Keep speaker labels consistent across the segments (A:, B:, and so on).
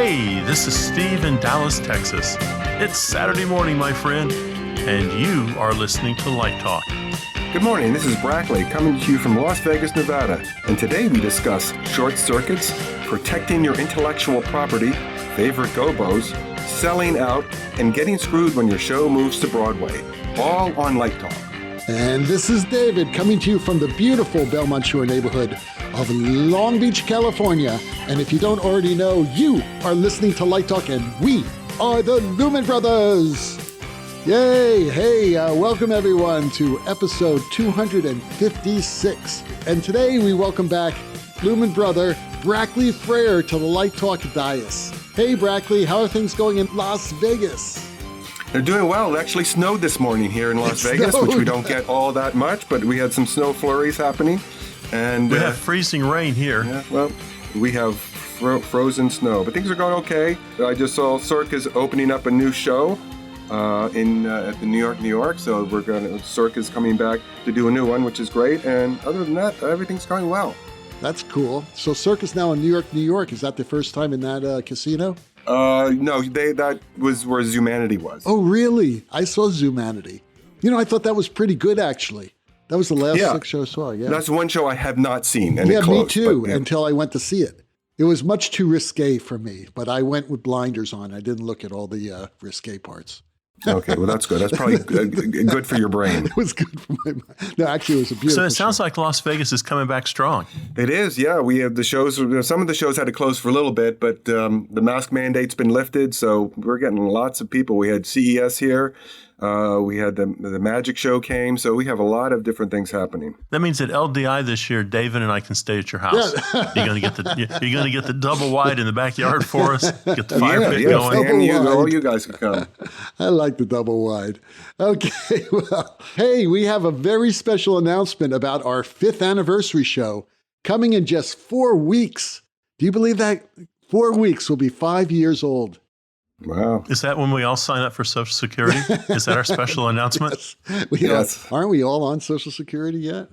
A: Hey, this is Steve in Dallas, Texas. It's Saturday morning, my friend, and you are listening to Light Talk.
B: Good morning, this is Brackley coming to you from Las Vegas, Nevada. And today we discuss short circuits, protecting your intellectual property, favorite gobos, selling out, and getting screwed when your show moves to Broadway. All on Light Talk.
C: And this is David coming to you from the beautiful Belmont Shore neighborhood of Long Beach, California. And if you don't already know, you are listening to Light Talk, and we are the Lumen Brothers. Yay! Hey, welcome everyone to episode 256. And today we welcome back Lumen brother Brackley Frere to the Light Talk dais. Hey Brackley, how are things going in Las Vegas?
B: They're doing well. It actually snowed this morning here in Las Vegas, which we don't get all that much, but we had some snow flurries happening. And
A: we have freezing rain here.
B: Yeah, well, we have frozen snow, but things are going okay. I just saw Circus opening up a new show at the New York. So Circus coming back to do a new one, which is great. And other than that, everything's going well.
C: That's cool. So Circus now in New York. Is that the first time in that casino?
B: No, that was where Zumanity was.
C: Oh, really? I saw Zumanity. You know, I thought that was pretty good, actually. That was the last show I saw, yeah.
B: That's one show I have not seen, and
C: yeah,
B: it closed.
C: Me too,
B: but,
C: until I went to see it. It was much too risque for me, but I went with blinders on. I didn't look at all the risque parts.
B: Okay, well, that's good. That's probably good for your brain.
C: It was good for my mind. No, actually, it was a beautiful
A: So it sounds like Las Vegas is coming back strong.
B: It is, yeah. We have the shows. Some of the shows had to close for a little bit, but the mask mandate's been lifted, so we're getting lots of people. We had CES here. We had the Magic Show came, so we have a lot of different things happening.
A: That means at LDI this year, David and I can stay at your house. Yeah. You're going to get the double wide in the backyard for us. Get the fire pit going.
B: All you guys can come.
C: I like the double wide. Okay, well, hey, we have a very special announcement about our 5th anniversary show coming in just 4 weeks. Do you believe that? 4 weeks will be 5 years old.
B: Wow.
A: Is that when we all sign up for Social Security? Is that our special announcement?
C: Yes. Aren't we all on Social Security yet?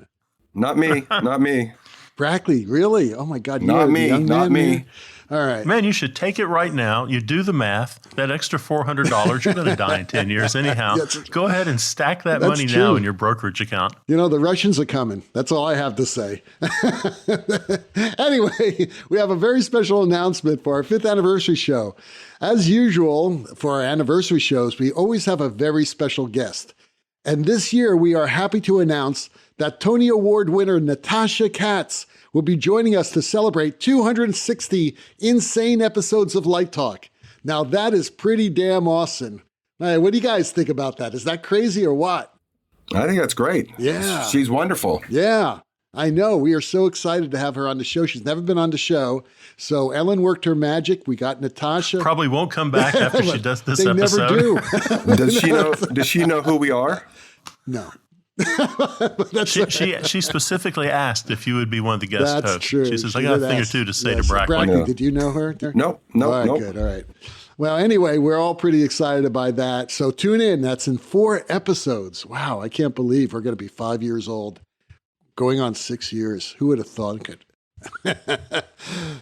B: Not me. Not me.
C: Brackley, really? Oh, my God.
B: Not me. Not me.
C: Man. All right.
A: Man, you should take it right now. You do the math. That extra $400, you're going to die in 10 years anyhow. Go ahead and stack that money now in your brokerage account.
C: You know, the Russians are coming. That's all I have to say. Anyway, we have a very special announcement for our 5th anniversary show. As usual, for our anniversary shows, we always have a very special guest. And this year, we are happy to announce that Tony Award winner Natasha Katz will be joining us to celebrate 260 insane episodes of Light Talk. Now, that is pretty damn awesome. Hey, what do you guys think about that? Is that crazy or what?
B: I think that's great.
C: Yeah.
B: She's wonderful.
C: Yeah, I know. We are so excited to have her on the show. She's never been on the show. So Ellen worked her magic. We got Natasha.
A: Probably won't come back after she does this episode.
C: They never
B: do. Does she know who we are?
C: No.
A: She specifically asked if you would be one of the guest hosts.
C: That's true.
A: She says, I got a thing or two to say to Brackley.
C: Brackley, did you know her?
B: No.
C: All right, good. All right. Well, anyway, we're all pretty excited by that. So tune in. That's in 4 episodes. Wow, I can't believe we're going to be 5 years old. Going on 6 years. Who would have thought it?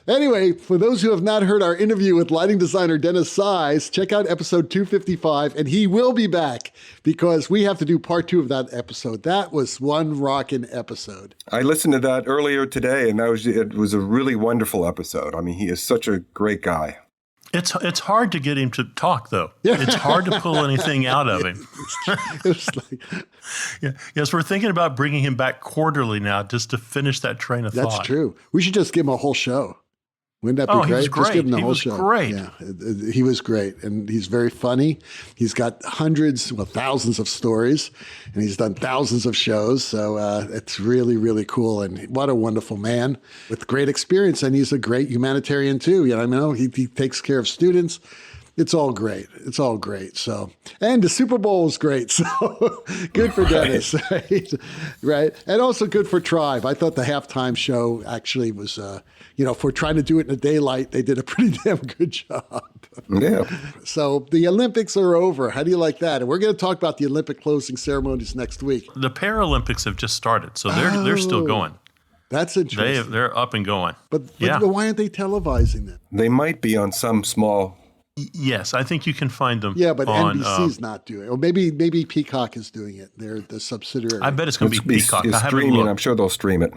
C: Anyway, for those who have not heard our interview with lighting designer Dennis Size, check out episode 255, and he will be back because we have to do part 2 of that episode. That was one rockin' episode.
B: I listened to that earlier today, and it was a really wonderful episode. I mean, he is such a great guy.
A: It's hard to get him to talk, though. It's hard to pull anything out of him. Yes, we're thinking about bringing him back quarterly now just to finish that train of thought.
C: That's true. We should just give him a whole show. Wouldn't that be great?
A: He was great.
C: Just give him the whole show.
A: Great.
C: Yeah, he was great. And he's very funny. He's got thousands of stories, and he's done thousands of shows. So it's really, really cool. And what a wonderful man with great experience. And he's a great humanitarian, too. You know, he takes care of students. It's all great. It's all great. So, and the Super Bowl is great. So good for Dennis, right? And also good for Tribe. I thought the halftime show actually was, for trying to do it in the daylight, they did a pretty damn good job.
B: Yeah.
C: So the Olympics are over. How do you like that? And we're going to talk about the Olympic closing ceremonies next week.
A: The Paralympics have just started, so they're still going.
C: That's interesting.
A: They're up and going.
C: But why aren't they televising them?
B: They might be on some small.
A: Yes, I think you can find them.
C: Yeah, but NBC's not doing it. Or maybe Peacock is doing it. They're the subsidiary.
A: I bet it's going to be Peacock.
B: It's streaming. I'm sure they'll stream it.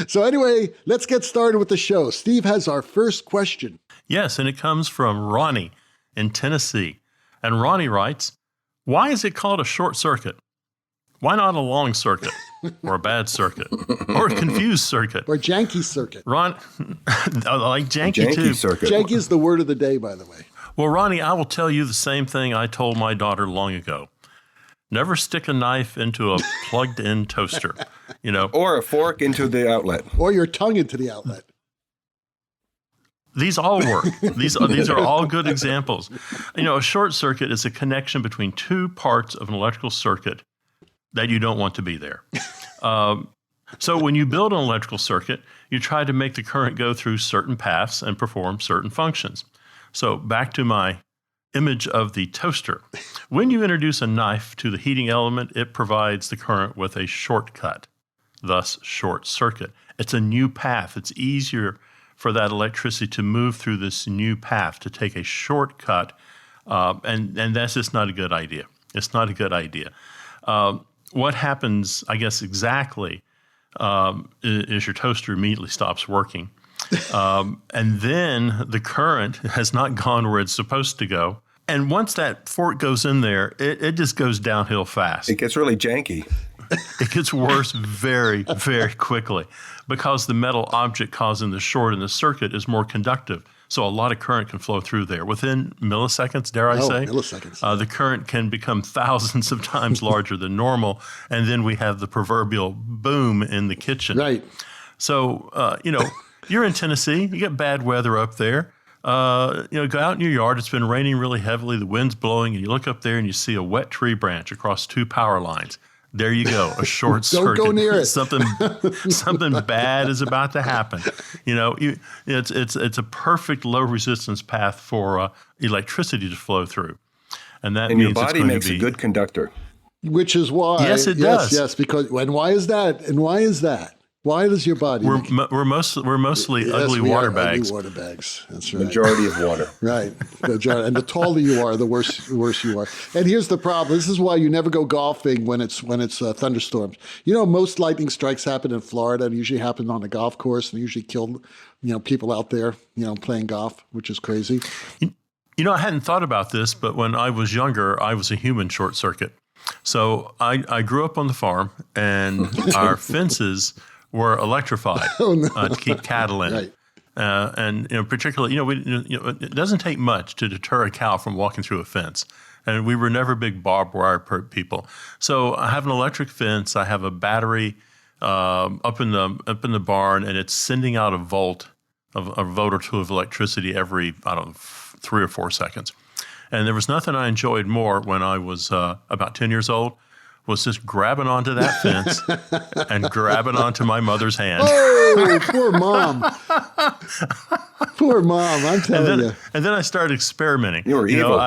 C: So anyway, let's get started with the show. Steve has our first question.
A: Yes, and it comes from Ronnie in Tennessee. And Ronnie writes, why is it called a short circuit? Why not a long circuit or a bad circuit or a confused circuit?
C: Or Janky circuit.
A: Ron, I like Janky too.
B: Circuit.
C: Janky is the word of the day, by the way.
A: Well, Ronnie, I will tell you the same thing I told my daughter long ago. Never stick a knife into a plugged-in toaster,
B: Or a fork into the outlet.
C: Or your tongue into the outlet.
A: These all work. These are all good examples. A short circuit is a connection between two parts of an electrical circuit that you don't want to be there. So when you build an electrical circuit, you try to make the current go through certain paths and perform certain functions. So back to my image of the toaster. When you introduce a knife to the heating element, it provides the current with a shortcut, thus short circuit. It's a new path. It's easier for that electricity to move through this new path, to take a shortcut, and that's just not a good idea. It's not a good idea. What happens, I guess, exactly is your toaster immediately stops working. And then the current has not gone where it's supposed to go. And once that fork goes in there, it just goes downhill fast.
B: It gets really janky.
A: It gets worse very, very quickly because the metal object causing the short in the circuit is more conductive. So a lot of current can flow through there. Within milliseconds, dare I say?
C: Milliseconds.
A: The current can become thousands of times larger than normal. And then we have the proverbial boom in the kitchen.
C: Right.
A: So, you're in Tennessee. You get bad weather up there. Go out in your yard. It's been raining really heavily. The wind's blowing. And you look up there and you see a wet tree branch across two power lines. There you go, a short circuit.
C: Don't go near it.
A: Something bad is about to happen. It's a perfect low resistance path for electricity to flow through, and that means
B: your body makes a good conductor.
C: Which is why.
A: Yes, it does.
C: Yes, because and why is that? And why is that? Why does your body?
A: We're mostly ugly water bags.
C: Ugly water bags. That's right.
B: Majority of water.
C: Right. And the taller you are, the worse you are. And here's the problem. This is why you never go golfing when it's thunderstorms. Most lightning strikes happen in Florida and usually happen on a golf course and usually kill people out there playing golf, which is crazy.
A: I hadn't thought about this, but when I was younger, I was a human short circuit. So I grew up on the farm, and our fences were electrified to keep cattle in.
C: Right.
A: And particularly, it doesn't take much to deter a cow from walking through a fence. And we were never big barbed wire people. So I have an electric fence. I have a battery up in the barn, and it's sending out a volt or two of electricity every 3 or 4 seconds. And there was nothing I enjoyed more when I was about 10 years old, was just grabbing onto that fence and grabbing onto my mother's hand.
C: Oh, poor mom. Poor mom, I'm telling you.
A: And then I started experimenting.
B: You were evil.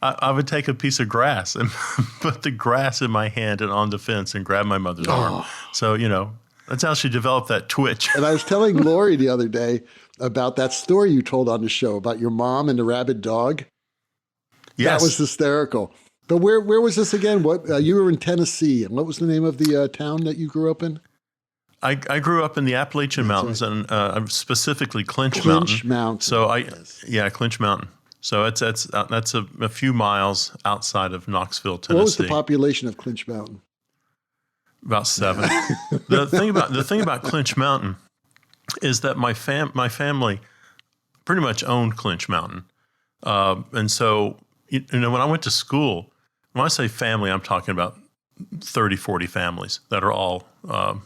A: I would take a piece of grass and put the grass in my hand and on the fence and grab my mother's arm. So, that's how she developed that twitch.
C: And I was telling Lori the other day about that story you told on the show about your mom and the rabid dog.
A: Yes.
C: That was hysterical. But where was this again? What you were in Tennessee, and what was the name of the town that you grew up in?
A: I grew up in the Appalachian Mountains, right. And specifically Clinch
C: Mountain.
A: So Clinch Mountain. So that's a few miles outside of Knoxville, Tennessee.
C: What was the population of Clinch Mountain?
A: About 7. The thing about Clinch Mountain is that my family pretty much owned Clinch Mountain, and so when I went to school. When I say family, I'm talking about 30, 40 families that are all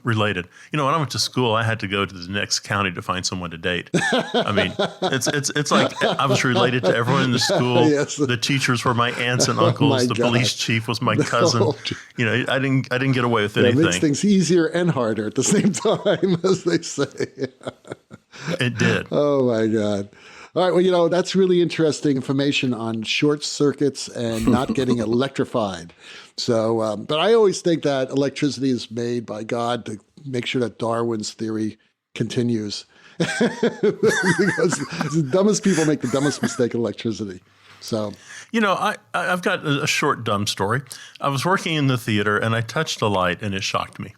A: related. When I went to school, I had to go to the next county to find someone to date. I mean, it's like I was related to everyone in the school.
C: Yes.
A: The teachers were my aunts and uncles. The police chief was my cousin. I didn't get away with anything.
C: It makes things easier and harder at the same time, as they say.
A: It did.
C: Oh my God. All right. Well, that's really interesting information on short circuits and not getting electrified. So, but I always think that electricity is made by God to make sure that Darwin's theory continues. Because the dumbest people make the dumbest mistake in electricity. So,
A: I've got a short dumb story. I was working in the theater and I touched a light and it shocked me.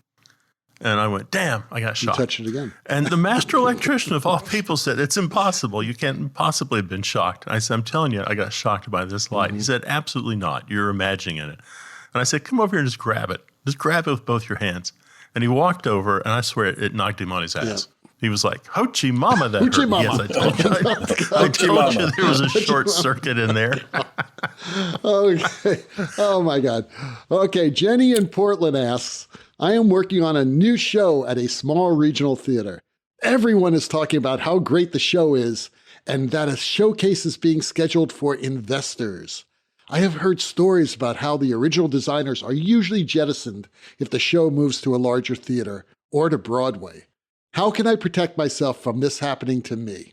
A: And I went, damn, I got shocked.
C: You touched it again.
A: And the master electrician of all people said, it's impossible. You can't possibly have been shocked. And I said, I'm telling you, I got shocked by this light. He said, absolutely not. You're imagining it. And I said, come over here and just grab it. Just grab it with both your hands. And he walked over and I swear it knocked him on his ass. Yeah. He was like, Hoochie Mama, that
C: Hoochie
A: hurt.
C: Mama.
A: Yes, I told you there was a short circuit in there.
C: Okay. Oh, my God. Okay. Jenny in Portland asks, I am working on a new show at a small regional theater. Everyone is talking about how great the show is and that a showcase is being scheduled for investors. I have heard stories about how the original designers are usually jettisoned if the show moves to a larger theater or to Broadway. How can I protect myself from this happening to me?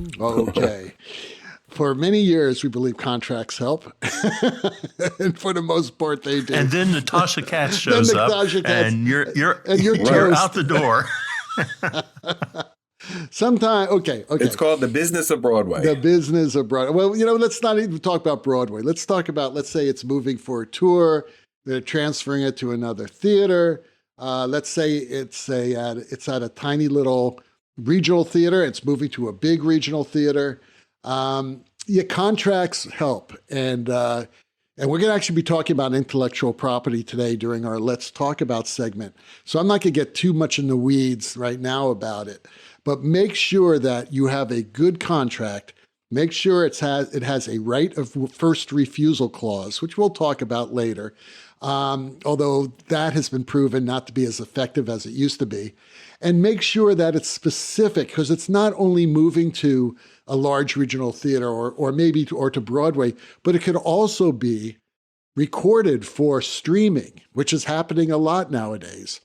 C: Okay. For many years, we believe contracts help. And for the most part, they do.
A: And then Natasha Katz shows up, and you're out the door.
C: Sometime, okay.
B: It's called The Business of Broadway.
C: The Business of Broadway. Well, let's not even talk about Broadway. Let's talk about, let's say it's moving for a tour. They're transferring it to another theater. Let's say it's at a tiny little regional theater. It's moving to a big regional theater. Contracts help. And we're going to actually be talking about intellectual property today during our Let's Talk About segment. So I'm not going to get too much in the weeds right now about it. But make sure that you have a good contract. Make sure it has a right of first refusal clause, which we'll talk about later. Although that has been proven not to be as effective as it used to be. And make sure that it's specific, because it's not only moving to a large regional theater or to Broadway, but it could also be recorded for streaming, which is happening a lot nowadays,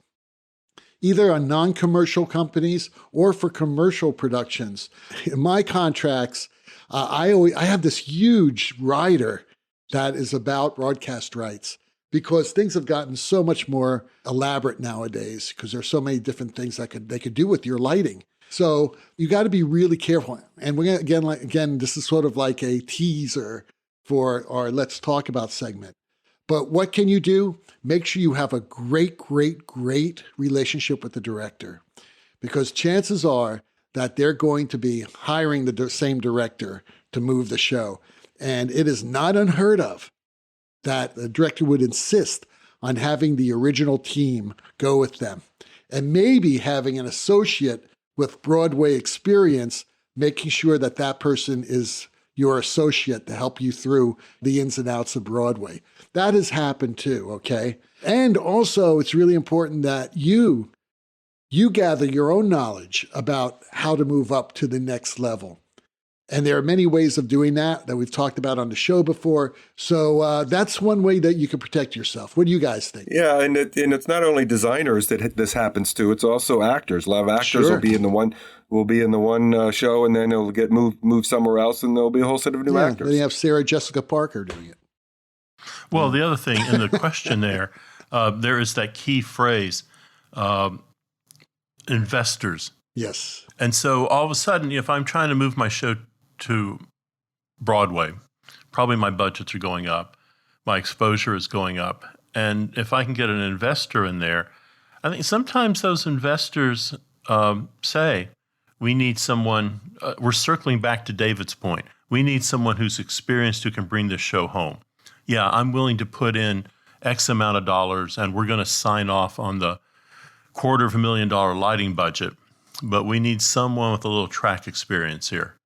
C: either on non-commercial companies or for commercial productions. In my contracts, I have this huge rider that is about broadcast rights, because things have gotten so much more elaborate nowadays because there's so many different things they could do with your lighting. So you got to be really careful. And we're gonna, again, this is sort of like a teaser for our Let's Talk About segment. But what can you do? Make sure you have a great, great, great relationship with the director, because chances are that they're going to be hiring the same director to move the show. And it is not unheard of that the director would insist on having the original team go with them, and maybe having an associate with Broadway experience, making sure that that person is your associate to help you through the ins and outs of Broadway. That has happened too, okay? And also, it's really important that you gather your own knowledge about how to move up to the next level. And there are many ways of doing that we've talked about on the show before. So that's one way that you can protect yourself. What do you guys think?
B: Yeah, and it's not only designers that this happens to; it's also actors. A lot of actors will be in the one show, and then it'll get moved somewhere else, and there'll be a whole set of new actors.
C: Then you have Sarah Jessica Parker doing it.
A: Well, the other thing in the question there is that key phrase, investors.
C: Yes.
A: And so all of a sudden, if I'm trying to move my show to Broadway, probably my budgets are going up, my exposure is going up. And if I can get an investor in there, I think sometimes those investors say, we need someone, we're circling back to David's point, we need someone who's experienced who can bring this show home. Yeah, I'm willing to put in X amount of dollars and we're going to sign off on the $250,000 lighting budget, but we need someone with a little track experience here.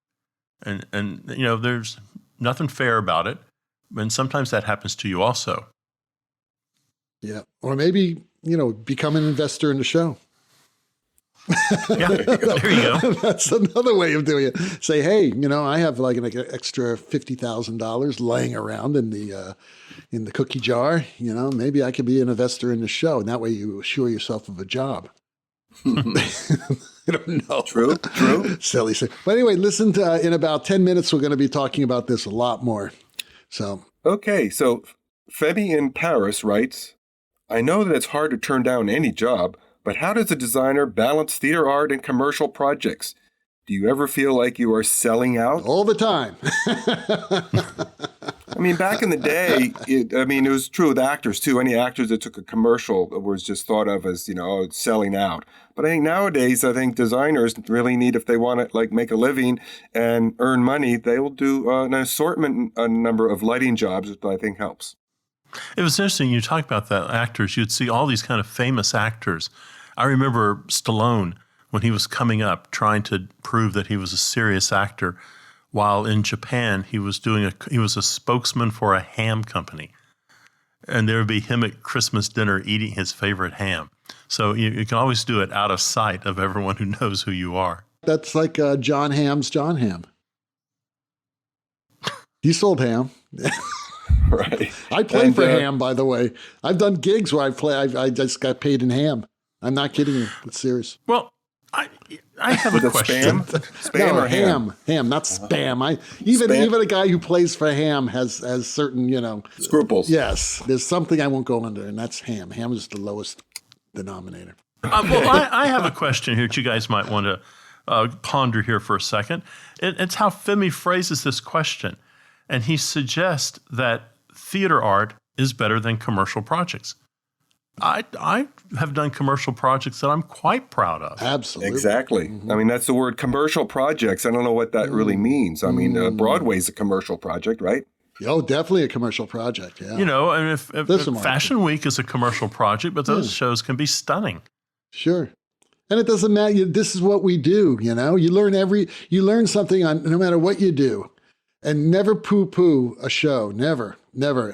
A: And there's nothing fair about it. And sometimes that happens to you also.
C: Yeah. Or maybe, become an investor in the show.
A: Yeah, there you go.
C: That's another way of doing it. Say, hey, I have like an extra $50,000 laying around in the cookie jar. Maybe I could be an investor in the show. And that way you assure yourself of a job. I don't know.
B: True.
C: Silly. But anyway, listen to, in about 10 minutes, we're going to be talking about this a lot more. So.
B: Okay, so Femi in Paris writes, I know that it's hard to turn down any job, but how does a designer balance theater art and commercial projects? Do you ever feel like you are selling out?
C: All the time.
B: I mean, back in the day, it was true with actors, too. Any actors that took a commercial was just thought of as, selling out. But I think nowadays, designers really need, if they want to, make a living and earn money, they will do an assortment, a number of lighting jobs, which I think helps.
A: It was interesting. You talk about that, actors. You'd see all these kind of famous actors. I remember Stallone, when he was coming up, trying to prove that he was a serious actor, while in Japan he was a spokesman for a ham company, and there would be him at Christmas dinner eating his favorite ham. So you can always do it out of sight of everyone who knows who you are.
C: That's like John Hamm's John Hamm. He sold ham.
B: Right.
C: I play for ham, by the way. I've done gigs where I just got paid in ham. I'm not kidding you. It's serious.
A: Well, I have a question.
B: Spam or ham?
C: Ham, not spam. Even a guy who plays for ham has certain,
B: scruples.
C: Yes, there's something I won't go under, and that's ham. Ham is the lowest denominator.
A: I have a question here that you guys might want to ponder here for a second. It's how Femi phrases this question, and he suggests that theater art is better than commercial projects. I have done commercial projects that I'm quite proud of.
C: Absolutely.
B: Exactly. Mm-hmm. I mean, that's the word commercial projects. I don't know what that really means. I mean, Broadway's a commercial project, right?
C: Oh, definitely a commercial project, yeah.
A: And if Fashion Week is a commercial project, but those shows can be stunning.
C: Sure. And it doesn't matter. This is what we do, You learn something no matter what you do. And never poo-poo a show. Never.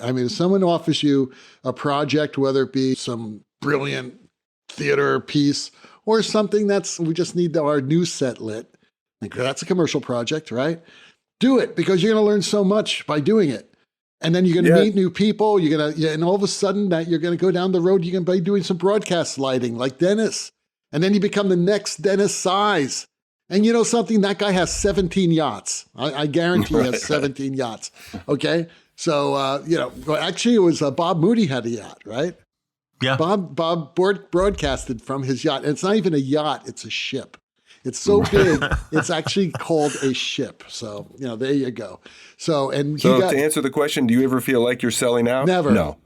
C: I mean, if someone offers you a project, whether it be some brilliant theater piece or something we just need our new set lit, that's a commercial project, right? Do it, because you're going to learn so much by doing it. And then you're going to meet new people. And all of a sudden that you're going to go down the road, you're going to be doing some broadcast lighting like Dennis. And then you become the next Dennis Size. And you know something? That guy has 17 yachts. I guarantee he has 17 yachts. Okay? So, actually it was Bob Moody had a yacht, right?
A: Yeah.
C: Bob broadcasted from his yacht. And it's not even a yacht, it's a ship. It's so big, it's actually called a ship. So, there you go. So to
B: answer the question, do you ever feel like you're selling out?
C: Never.
B: No.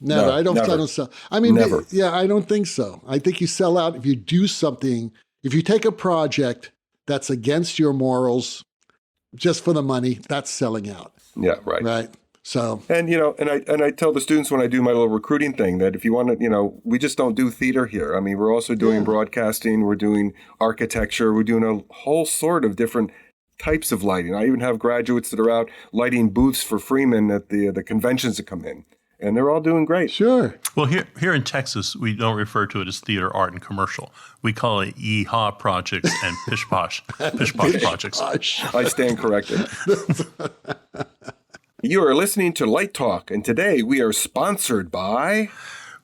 C: Never.
B: No,
C: I don't sell. I mean,
B: never.
C: I don't think so. I think you sell out if you do something, if you take a project that's against your morals just for the money, that's selling out.
B: Yeah, right.
C: Right. So,
B: and I tell the students when I do my little recruiting thing that if you want to, we just don't do theater here. I mean, we're also doing broadcasting, we're doing architecture, we're doing a whole sort of different types of lighting. I even have graduates that are out lighting booths for Freeman at the conventions that come in. And they're all doing great.
C: Sure.
A: Well, here in Texas, we don't refer to it as theater, art, and commercial. We call it Yee-haw projects and Pish-Posh projects.
B: I stand corrected. You are listening to Light Talk, and today we are sponsored by...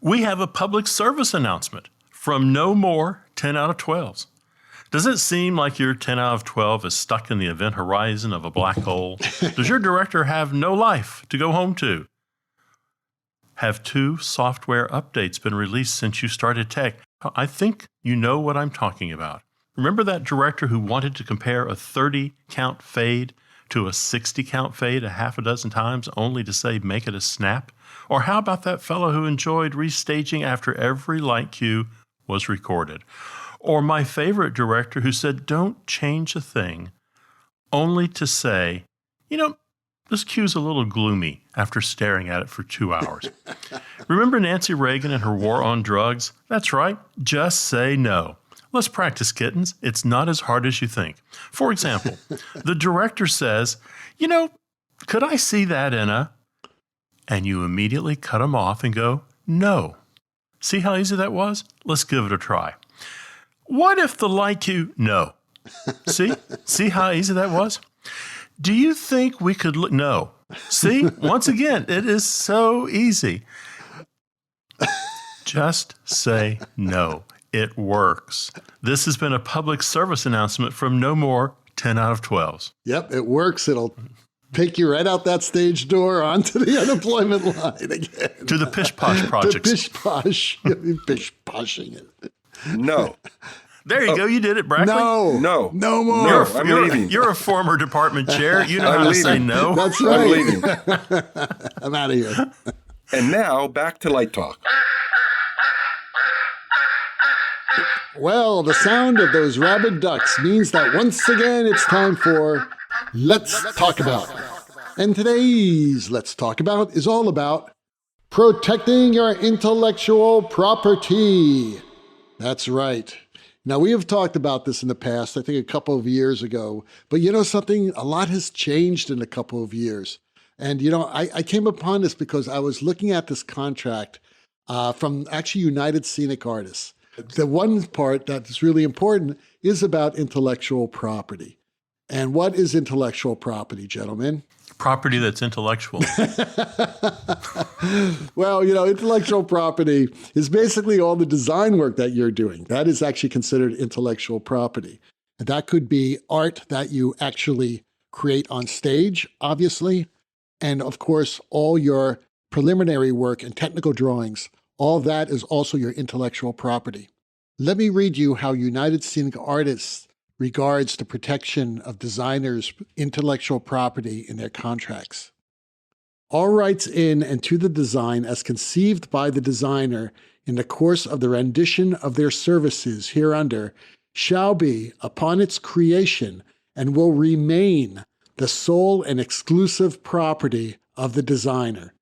A: We have a public service announcement from No More 10 out of 12s. Does it seem like your 10 out of 12 is stuck in the event horizon of a black hole? Does your director have no life to go home to? Have 2 software updates been released since you started tech? I think you know what I'm talking about. Remember that director who wanted to compare a 30-count fade to a 60-count fade a half a dozen times only to say make it a snap? Or how about that fellow who enjoyed restaging after every light cue was recorded? Or my favorite director who said don't change a thing only to say, this cue's a little gloomy after staring at it for 2 hours. Remember Nancy Reagan and her war on drugs? That's right. Just say no. Let's practice, kittens. It's not as hard as you think. For example, the director says, could I see that in a... And you immediately cut him off and go, no. See how easy that was? Let's give it a try. What if the light cue... No. See how easy that was? Do you think we could... No. See? Once again, it is so easy. Just say no. it works. This has been a public service announcement from no more 10 out of 12s.
C: Yep, it works. It'll take you right out that stage door onto the unemployment line again.
A: To the Pish-Posh projects.
C: To Pish-Posh. You're Pish-Poshing it.
B: No.
A: There you go. You did it, Brackley.
C: No more.
B: I'm leaving.
A: You're a former department chair. You know how to say no.
C: That's
B: I'm
C: right.
B: leaving.
C: I'm out of here.
B: And now back to Light Talk.
C: Well, the sound of those rabid ducks means that once again it's time for Let's Talk About. And today's Let's Talk About is all about protecting your intellectual property. That's right. Now, we have talked about this in the past, I think a couple of years ago, but you know something? A lot has changed in a couple of years. And, you know, I came upon this because I was looking at this contract from actually United Scenic Artists. The one part that's really important is about intellectual property. And what is intellectual property, gentlemen?
A: Property that's intellectual.
C: Well, you know, intellectual property is basically all the design work that you're doing. That is actually considered intellectual property. And that could be art that you actually create on stage, obviously. And of course, all your preliminary work and technical drawings, all that is also your intellectual property. Let me read you how United Scenic Artists regards the protection of designers' intellectual property in their contracts. All rights in and to the design as conceived by the designer in the course of the rendition of their services hereunder shall be, upon its creation, and will remain the sole and exclusive property of the designer.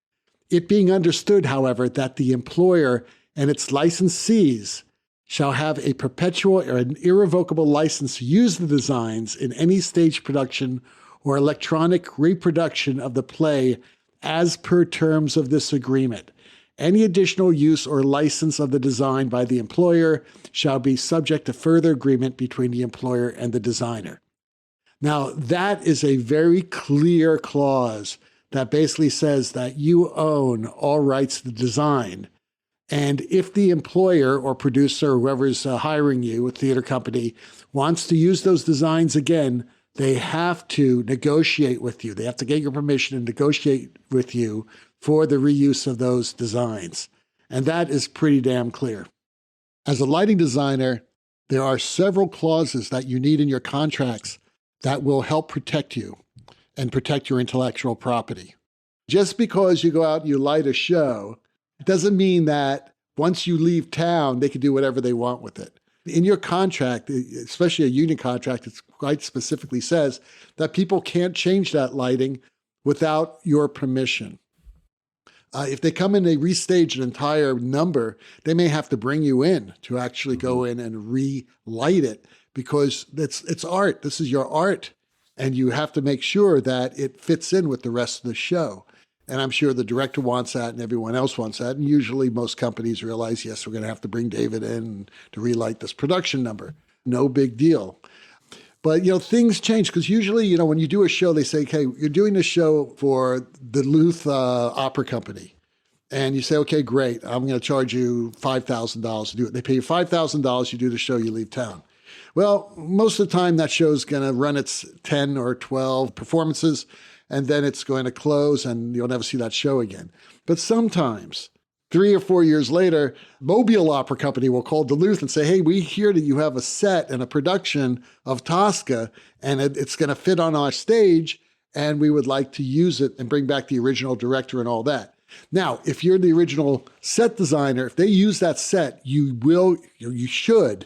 C: It being understood, however, that the employer and its licensees shall have a perpetual or an irrevocable license to use the designs in any stage production or electronic reproduction of the play as per terms of this agreement. Any additional use or license of the design by the employer shall be subject to further agreement between the employer and the designer. Now, that is a very clear clause that basically says that you own all rights to the design. And if the employer or producer, or whoever's hiring you, a theater company, wants to use those designs again, they have to negotiate with you. They have to get your permission and negotiate with you for the reuse of those designs. And that is pretty damn clear. As a lighting designer, there are several clauses that you need in your contracts that will help protect you and protect your intellectual property. Just because you go out and you light a show, it doesn't mean that once you leave town, they can do whatever they want with it. In your contract, especially a union contract, it quite specifically says that people can't change that lighting without your permission. If they come in, they restage an entire number, they may have to bring you in to actually go in and relight it because it's art. This is your art. And you have to make sure that it fits in with the rest of the show. And I'm sure the director wants that and everyone else wants that. And usually most companies realize, yes, we're going to have to bring David in to relight this production number. No big deal. But, you know, things change because usually, you know, when you do a show, they say, okay, you're doing a show for the Duluth Opera Company. And you say, okay, great. I'm going to charge you $5,000 to do it. They pay you $5,000. You do the show, you leave town. Well, most of the time that show is going to run its 10 or 12 performances. And then it's going to close and you'll never see that show again. But sometimes, 3 or 4 years later, Mobile Opera Company will call Duluth and say, hey, we hear that you have a set and a production of Tosca, and it's going to fit on our stage, and we would like to use it and bring back the original director and all that. Now, if you're the original set designer, if they use that set, you should,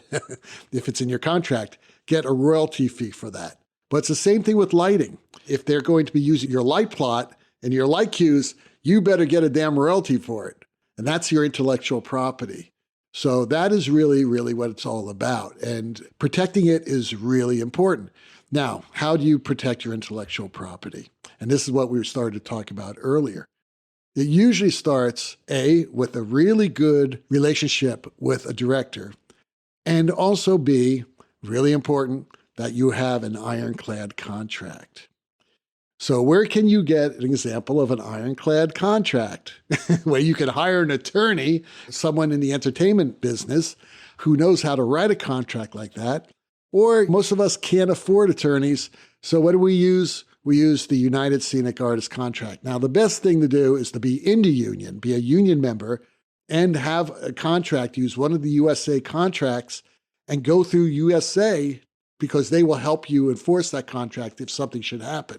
C: if it's in your contract, get a royalty fee for that. But it's the same thing with lighting. If they're going to be using your light plot and your light cues, you better get a damn royalty for it. And that's your intellectual property. So that is really, really what it's all about. And protecting it is really important. Now, how do you protect your intellectual property? And this is what we started to talk about earlier. It usually starts, A, with a really good relationship with a director, and also B, really important, that you have an ironclad contract. So where can you get an example of an ironclad contract where you can hire an attorney, someone in the entertainment business who knows how to write a contract like that? Or most of us can't afford attorneys. So what do we use? We use the United Scenic Artists Contract. Now, the best thing to do is to be in the union, be a union member, and have a contract, use one of the USA contracts and go through USA because they will help you enforce that contract if something should happen.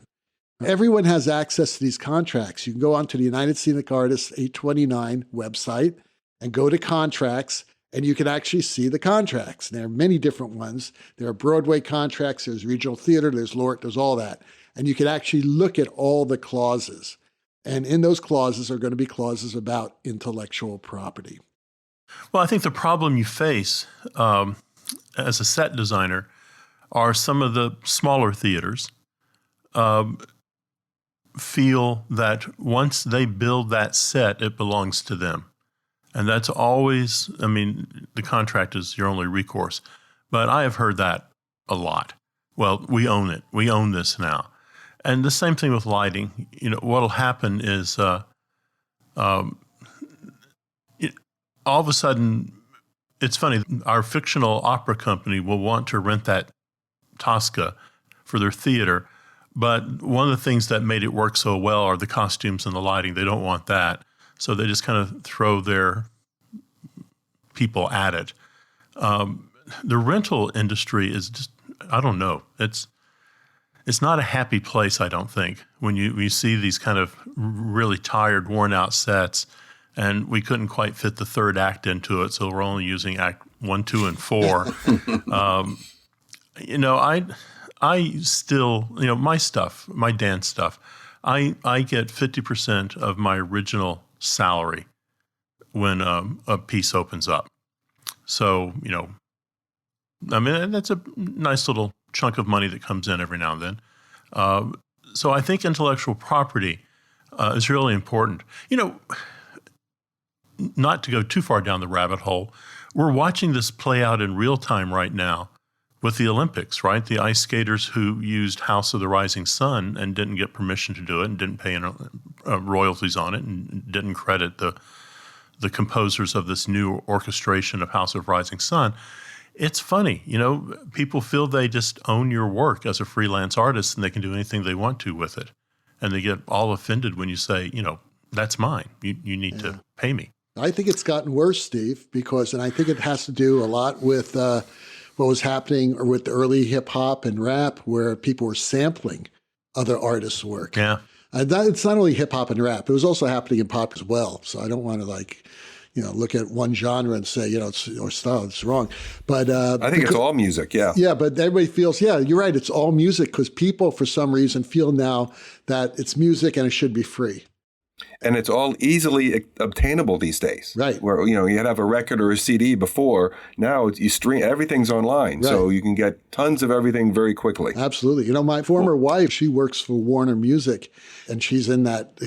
C: Everyone has access to these contracts. You can go onto the United Scenic Artists 829 website and go to contracts, and you can actually see the contracts. And there are many different ones. There are Broadway contracts, there's regional theater, there's LORT, there's all that. And you can actually look at all the clauses. And in those clauses are going to be clauses about intellectual property.
A: Well, I think the problem you face as a set designer are some of the smaller theaters feel that once they build that set, it belongs to them. And that's always, I mean, the contract is your only recourse. But I have heard that a lot. Well, we own it. We own this now. And the same thing with lighting. You know, what'll happen is all of a sudden, it's funny, our fictional opera company will want to rent that Tosca for their theater. But one of the things that made it work so well are the costumes and the lighting. They don't want that. So they just kind of throw their people at it. The rental industry is just, I don't know. It's not a happy place, I don't think, when you see these kind of really tired, worn out sets, and we couldn't quite fit the third act into it, so we're only using act 1, 2, and 4. You know, I still, you know, my stuff, my dance stuff, I get 50% of my original salary when a piece opens up. So, you know, I mean, that's a nice little chunk of money that comes in every now and then. So I think intellectual property is really important. You know, not to go too far down the rabbit hole, we're watching this play out in real time right now with the Olympics, right? The ice skaters who used House of the Rising Sun and didn't get permission to do it and didn't pay royalties on it and didn't credit the composers of this new orchestration of House of Rising Sun. It's funny, you know, people feel they just own your work as a freelance artist and they can do anything they want to with it. And they get all offended when you say, you know, that's mine. You need to pay me.
C: I think it's gotten worse, Steve, and I think it has to do a lot with what was happening or with the early hip hop and rap where people were sampling other artists' work.
A: Yeah.
C: It's not only hip hop and rap. It was also happening in pop as well. So I don't want to look at one genre and say, it's wrong. But
B: I think it's all music, yeah.
C: Yeah, but everybody feels, you're right. It's all music because people, for some reason, feel now that it's music and it should be free.
B: And it's all easily obtainable these days.
C: Right.
B: Where, you had to have a record or a CD before. Now you stream, everything's online. Right. So you can get tons of everything very quickly.
C: Absolutely. My former wife, she works for Warner Music, and she's in that,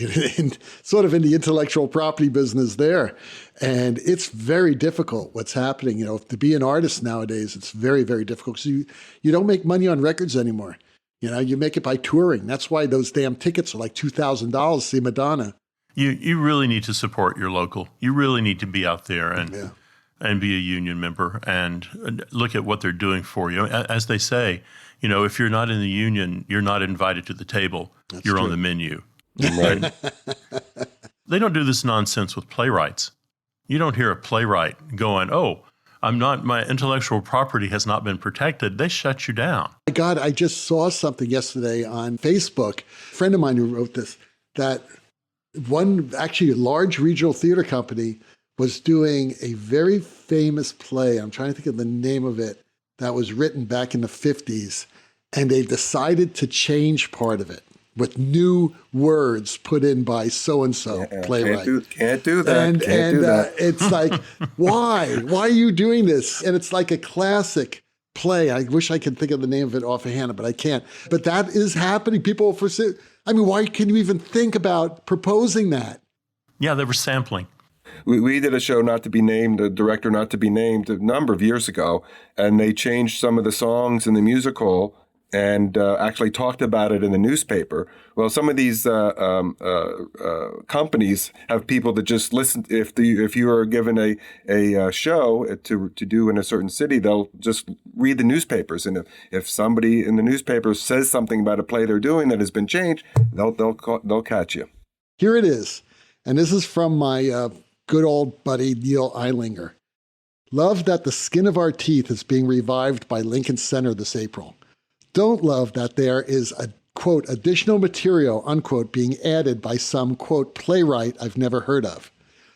C: sort of in the intellectual property business there. And it's very difficult what's happening. To be an artist nowadays, it's very, very difficult because you don't make money on records anymore. You make it by touring. That's why those damn tickets are like $2,000 to see Madonna.
A: You really need to support your local. You really need to be out there and be a union member and look at what they're doing for you. As they say, if you're not in the union, you're not invited to the table. That's you're true. On the menu. Right. They don't do this nonsense with playwrights. You don't hear a playwright going, my intellectual property has not been protected. They shut you down.
C: My God, I just saw something yesterday on Facebook. A friend of mine who wrote this, that one actually a large regional theater company was doing a very famous play. I'm trying to think of the name of it, that was written back in the 50s. And they decided to change part of it with new words put in by so-and-so playwright.
B: Can't do that.
C: It's like, why? Why are you doing this? And it's like a classic play. I wish I could think of the name of it offhand, but I can't. But that is happening. People why can you even think about proposing that?
A: Yeah, they were sampling.
B: We did a show not to be named, a director not to be named, a number of years ago, and they changed some of the songs in the musical and actually talked about it in the newspaper. Well, some of these companies have people that just listen. If you are given a show to do in a certain city, they'll just read the newspapers, and if somebody in the newspaper says something about a play they're doing that has been changed, they'll catch you.
C: Here it is, and this is from my good old buddy Neil Eilinger. Love that the skin of our teeth is being revived by Lincoln Center this April. Don't love that there is a, quote, additional material, unquote, being added by some, quote, playwright I've never heard of.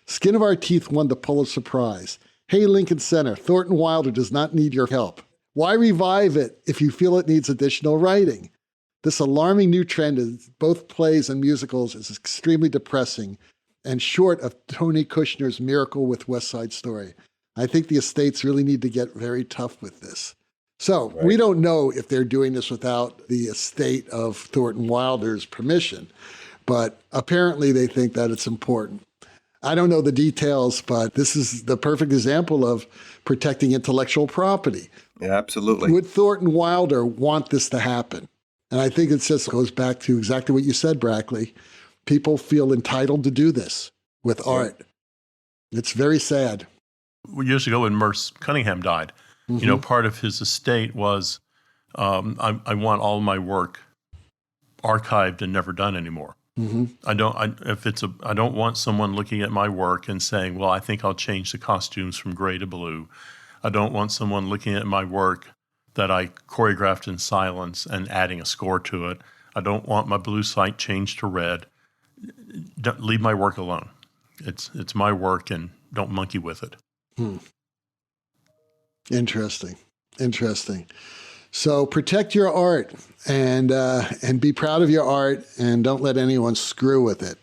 C: Skin of Our Teeth won the Pulitzer Prize. Hey, Lincoln Center, Thornton Wilder does not need your help. Why revive it if you feel it needs additional writing? This alarming new trend in both plays and musicals is extremely depressing and short of Tony Kushner's miracle with West Side Story. I think the estates really need to get very tough with this. So we don't know if they're doing this without the estate of Thornton Wilder's permission, but apparently they think that it's important. I don't know the details, but this is the perfect example of protecting intellectual property.
B: Yeah, absolutely.
C: Would Thornton Wilder want this to happen? And I think it just goes back to exactly what you said, Brackley. People feel entitled to do this with art. It's very sad.
A: Years ago when Merce Cunningham died, part of his estate was, I want all my work archived and never done anymore. I don't want someone looking at my work and saying, well, I think I'll change the costumes from gray to blue. I don't want someone looking at my work that I choreographed in silence and adding a score to it. I don't want my blue site changed to red. Leave my work alone. It's my work, and don't monkey with it.
C: Interesting. So protect your art and be proud of your art, and don't let anyone screw with it,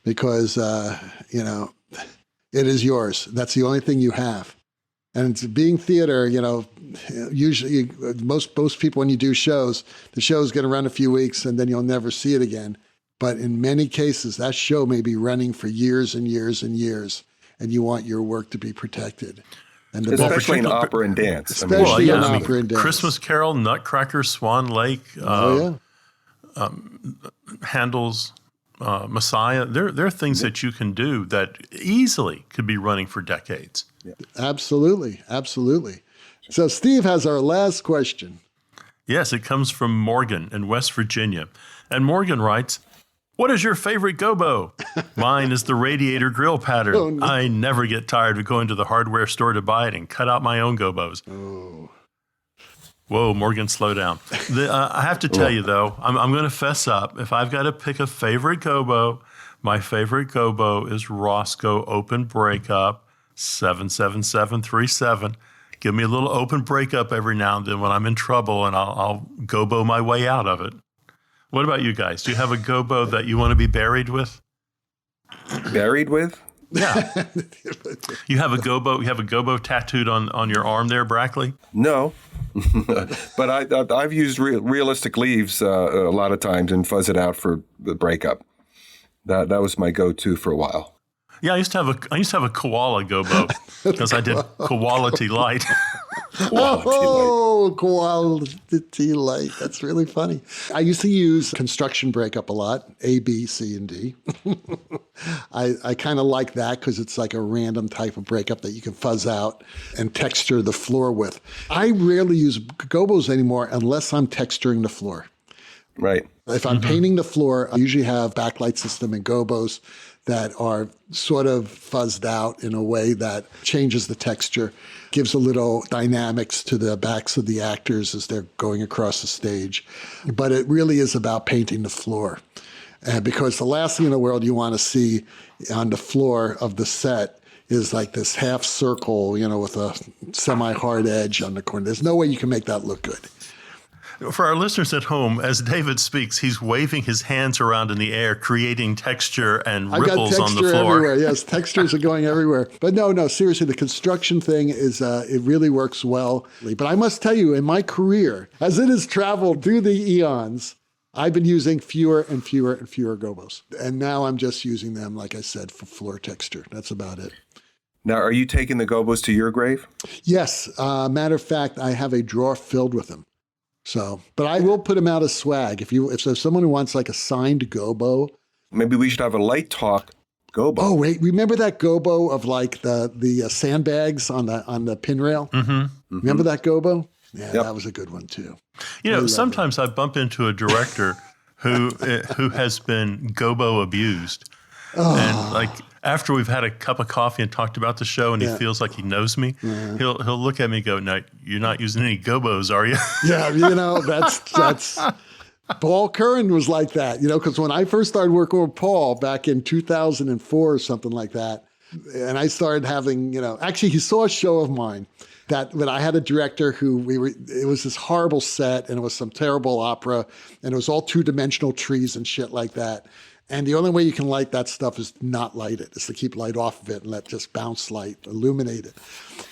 C: because it is yours. That's the only thing you have. And it's being theater, usually most people, when you do shows, the show is going to run a few weeks and then you'll never see it again. But in many cases, that show may be running for years and years and years, and you want your work to be protected. And
B: especially in opera and dance.
C: Especially in opera and dance.
A: Christmas Carol, Nutcracker, Swan Lake, Handel's Messiah. There are things that you can do that easily could be running for decades.
C: Yeah. Absolutely. So Steve has our last question.
A: Yes, it comes from Morgan in West Virginia. And Morgan writes, what is your favorite gobo? Mine is the radiator grill pattern. Oh, no. I never get tired of going to the hardware store to buy it and cut out my own gobos.
C: Oh.
A: Whoa, Morgan, slow down. I have to tell you, though, I'm going to fess up. If I've got to pick a favorite gobo, my favorite gobo is Roscoe Open Breakup 77737. Give me a little open breakup every now and then when I'm in trouble, and I'll gobo my way out of it. What about you guys? Do you have a gobo that you want to be buried with?
B: Buried with?
A: Yeah. You have a gobo tattooed on your arm there, Brackley?
B: No. But I've used realistic leaves a lot of times and fuzz it out for the breakup. That was my go-to for a while.
A: Yeah, I used to have a koala gobo because I did Quality Light.
C: Quality Light. That's really funny. I used to use construction breakup a lot, A, B, C, and D. I kind of like that because it's like a random type of breakup that you can fuzz out and texture the floor with. I rarely use gobos anymore unless I'm texturing the floor.
B: Right.
C: If I'm painting the floor, I usually have backlight system and gobos that are sort of fuzzed out in a way that changes the texture, gives a little dynamics to the backs of the actors as they're going across the stage. But it really is about painting the floor. Because the last thing in the world you want to see on the floor of the set is like this half circle, with a semi-hard edge on the corner. There's no way you can make that look good.
A: For our listeners at home, as David speaks, he's waving his hands around in the air, creating texture and ripples on the floor.
C: Everywhere. Yes, textures are going everywhere. But no, seriously, the construction thing is, it really works well. But I must tell you, in my career, as it has traveled through the eons, I've been using fewer and fewer and fewer gobos. And now I'm just using them, like I said, for floor texture. That's about it.
B: Now, are you taking the gobos to your grave?
C: Yes. Matter of fact, I have a drawer filled with them. So, but I will put him out as swag. If there's someone who wants like a signed gobo.
B: Maybe we should have a Light Talk gobo.
C: Oh, wait. Remember that gobo of like the sandbags on the pin rail?
A: Mm-hmm.
C: Remember that gobo? Yeah,
B: Yep.
C: that was a good one too.
A: Sometimes I bump into a director who has been gobo abused. And like after we've had a cup of coffee and talked about the show and he feels like he knows me, he'll look at me and go, "No, you're not using any gobos, are you?"
C: Yeah, that's Paul Curran was like that, because when I first started working with Paul back in 2004 or something like that, and I started having, actually he saw a show of mine that when I had a director who it was this horrible set and it was some terrible opera and it was all 2-dimensional trees and shit like that. And the only way you can light that stuff is not light it, is to keep light off of it and let just bounce light, illuminate it.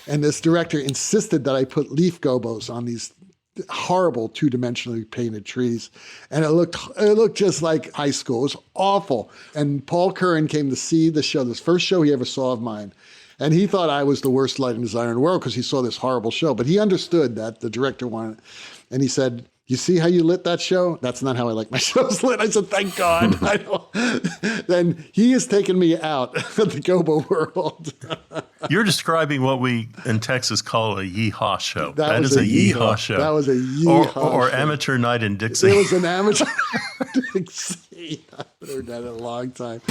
C: And this director insisted that I put leaf gobos on these horrible 2-dimensionally painted trees. And it looked just like high school. It was awful. And Paul Curran came to see the show, this first show he ever saw of mine. And he thought I was the worst lighting designer in the world because he saw this horrible show. But he understood that the director wanted it. And he said, "You see how you lit that show? That's not how I like my shows lit." I said, "Thank God." Then he has taken me out of the gobo world.
A: You're describing what we in Texas call a Yee-haw show.
C: That
A: is a Yee-haw show.
C: That was a Yee-haw
A: or
C: show.
A: Amateur Night in Dixie.
C: It was an amateur Dixie. I haven't heard that in a long time.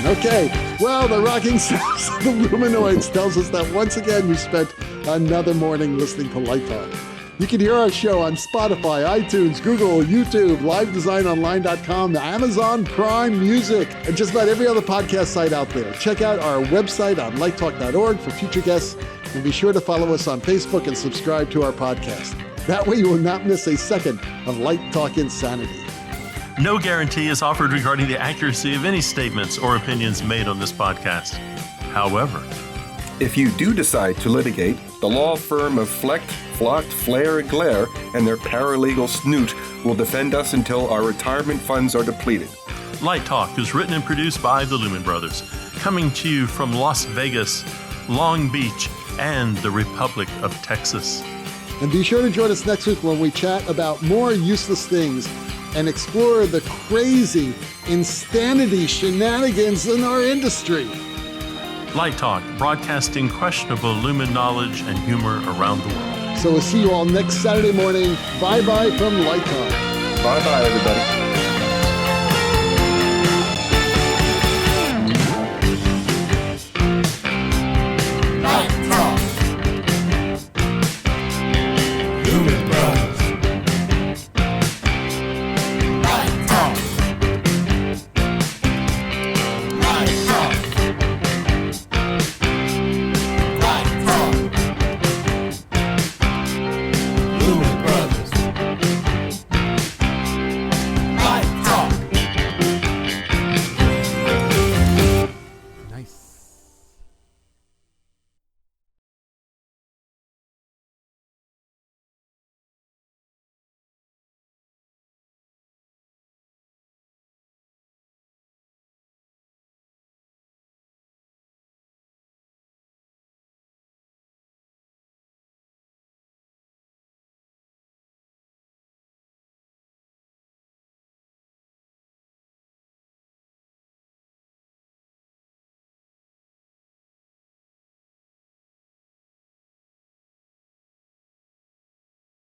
C: Okay, well, the rocking sounds of the Luminoids tells us that once again you spent another morning listening to Light Talk. You can hear our show on Spotify, iTunes, Google, YouTube, livedesignonline.com, Amazon Prime Music, and just about every other podcast site out there. Check out our website on lighttalk.org for future guests, and be sure to follow us on Facebook and subscribe to our podcast. That way you will not miss a second of Light Talk Insanity.
A: No guarantee is offered regarding the accuracy of any statements or opinions made on this podcast. However,
B: if you do decide to litigate, the law firm of Flecht, Flocht, Flair, and Glare and their paralegal snoot will defend us until our retirement funds are depleted.
A: Light Talk is written and produced by the Lumen Brothers, coming to you from Las Vegas, Long Beach, and the Republic of Texas.
C: And be sure to join us next week when we chat about more useless things and explore the crazy insanity shenanigans in our industry.
A: Light Talk, broadcasting questionable Lumen knowledge and humor around the world.
C: So we'll see you all next Saturday morning. Bye-bye from Light Talk.
B: Bye-bye, everybody.